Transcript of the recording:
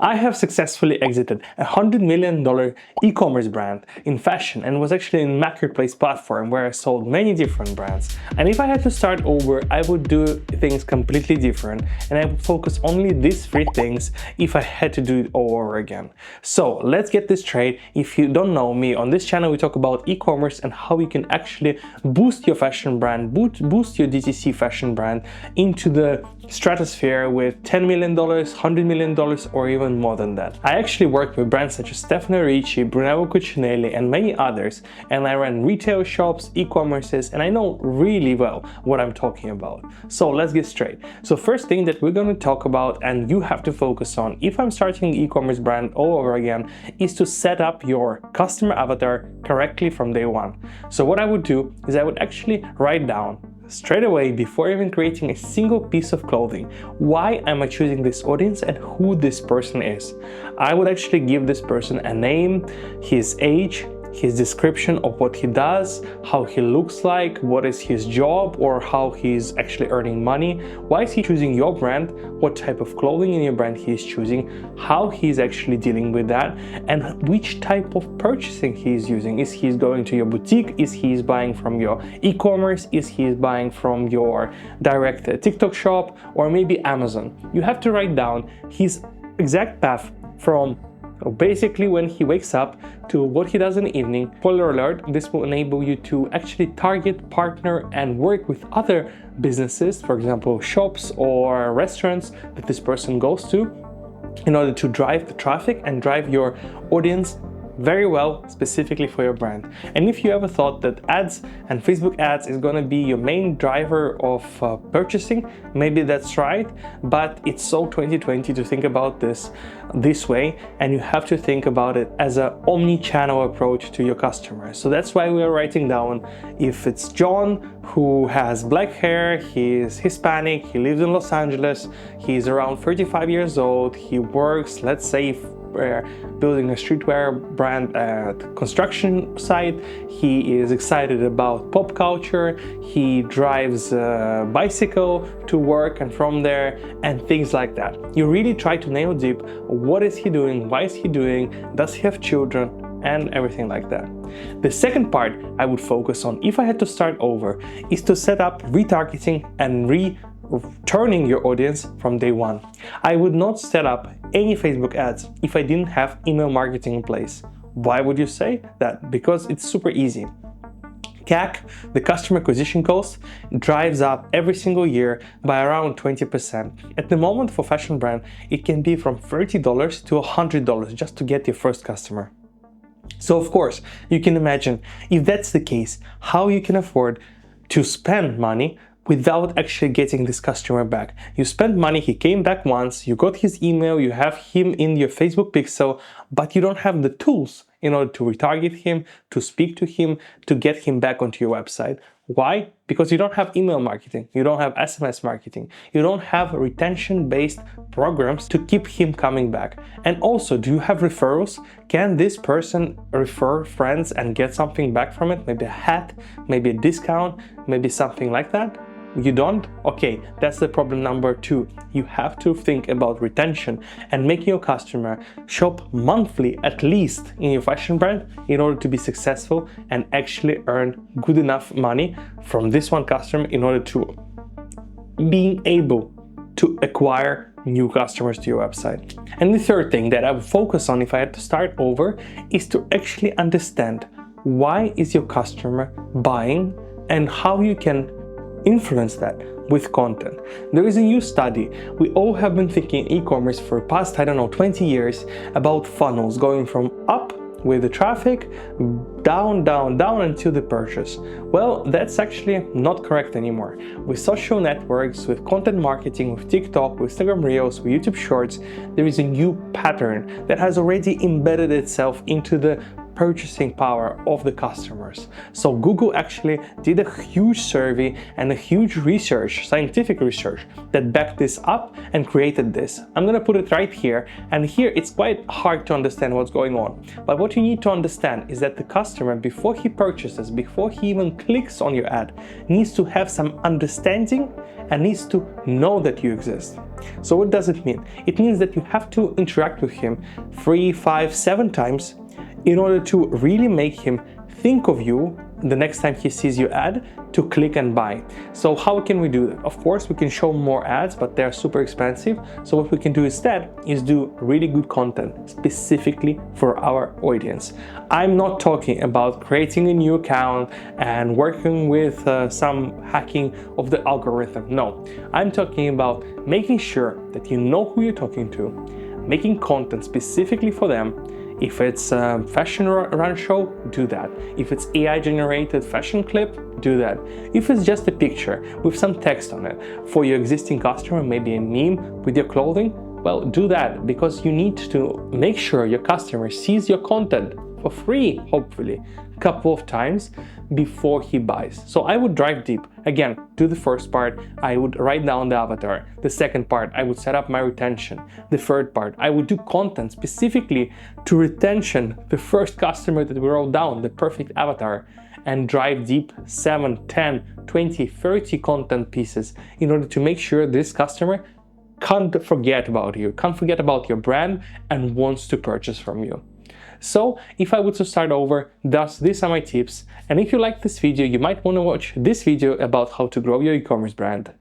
I have successfully exited a $100 million e-commerce brand in fashion and was actually in a marketplace platform where I sold many different brands. And if I had to start over, I would do things completely different and I would focus only these three things if I had to do it all over again. So let's get this straight. If you don't know me, on this channel we talk about e-commerce and how you can actually boost your fashion brand, boost your DTC fashion brand into the stratosphere with $10 million, $100 million, or even more than that. I actually worked with brands such as Stefano Ricci, Brunello Cucinelli, and many others, and I ran retail shops, e-commerces, and I know really well what I'm talking about. So let's get straight. So first thing that we're going to talk about, and you have to focus on if I'm starting an e-commerce brand all over again, is to set up your customer avatar correctly from day one. So what I would do is I would actually write down straight away, before even creating a single piece of clothing, why am I choosing this audience and who this person is. I would actually give this person a name, his age, his description of what he does, how he looks like, what is his job, or how he's actually earning money, why is he choosing your brand, what type of clothing in your brand he is choosing, how he's actually dealing with that, and which type of purchasing he is using. Is he going to your boutique? Is he buying from your e-commerce? Is he buying from your direct TikTok shop, or maybe Amazon? You have to write down his exact path from basically when he wakes up to what he does in the evening. Spoiler alert, this will enable you to actually target, partner, and work with other businesses, for example, shops or restaurants that this person goes to, in order to drive the traffic and drive your audience very well, specifically for your brand. And if you ever thought that ads and Facebook ads is gonna be your main driver of purchasing, maybe that's right, but it's so 2020 to think about this way, and you have to think about it as an omni-channel approach to your customers. So that's why we are writing down if it's John who has black hair, he is Hispanic, he lives in Los Angeles, he's around 35 years old, he works, let's say, building a streetwear brand at construction site. He is excited about pop culture. He drives a bicycle to work and from there, and things like that. You really try to nail deep what is he doing, why is he doing, does he have children, and everything like that. The second part I would focus on, if I had to start over, is to set up retargeting and returning your audience from day one. I would not set up any Facebook ads if I didn't have email marketing in place. Why would you say that? Because it's super easy. CAC, the customer acquisition cost, drives up every single year by around 20%. At the moment for fashion brand, it can be from $30 to $100 just to get your first customer. So of course, you can imagine if that's the case, how you can afford to spend money without actually getting this customer back. You spent money, he came back once, you got his email, you have him in your Facebook pixel, but you don't have the tools in order to retarget him, to speak to him, to get him back onto your website. Why? Because you don't have email marketing, you don't have SMS marketing, you don't have retention-based programs to keep him coming back. And also, do you have referrals? Can this person refer friends and get something back from it? Maybe a hat, maybe a discount, maybe something like that? You don't? Okay, that's the problem number two. You have to think about retention and making your customer shop monthly at least in your fashion brand in order to be successful and actually earn good enough money from this one customer in order to being able to acquire new customers to your website. And the third thing that I would focus on if I had to start over is to actually understand why is your customer buying and how you can influence that with content. There is a new study. We all have been thinking e-commerce for past, 20 years about funnels going from up with the traffic, down until the purchase. Well, that's actually not correct anymore. With social networks, with content marketing, with TikTok, with Instagram Reels, with YouTube Shorts, there is a new pattern that has already embedded itself into the purchasing power of the customers. So Google actually did a huge survey and a huge research, scientific research, that backed this up and created this. I'm gonna put it right here, and here it's quite hard to understand what's going on. But what you need to understand is that the customer, before he purchases, before he even clicks on your ad, needs to have some understanding and needs to know that you exist. So what does it mean? It means that you have to interact with him 3, 5, 7 times in order to really make him think of you the next time he sees your ad to click and buy. So how can we do that? Of course, we can show more ads, but they're super expensive. So what we can do instead is do really good content specifically for our audience. I'm not talking about creating a new account and working with some hacking of the algorithm. No, I'm talking about making sure that you know who you're talking to, making content specifically for them. If it's a fashion run show, do that. If it's AI generated fashion clip, do that. If it's just a picture with some text on it for your existing customer, maybe a meme with your clothing, well, do that, because you need to make sure your customer sees your content for free, hopefully, a couple of times before he buys. So I would drive deep. Again, do the first part, I would write down the avatar. The second part, I would set up my retention. The third part, I would do content specifically to retention, the first customer that we wrote down, the perfect avatar, and drive deep 7, 10, 20, 30 content pieces in order to make sure this customer can't forget about you, can't forget about your brand, and wants to purchase from you. So if I were to start over, these are my tips. And if you like this video, you might want to watch this video about how to grow your e-commerce brand.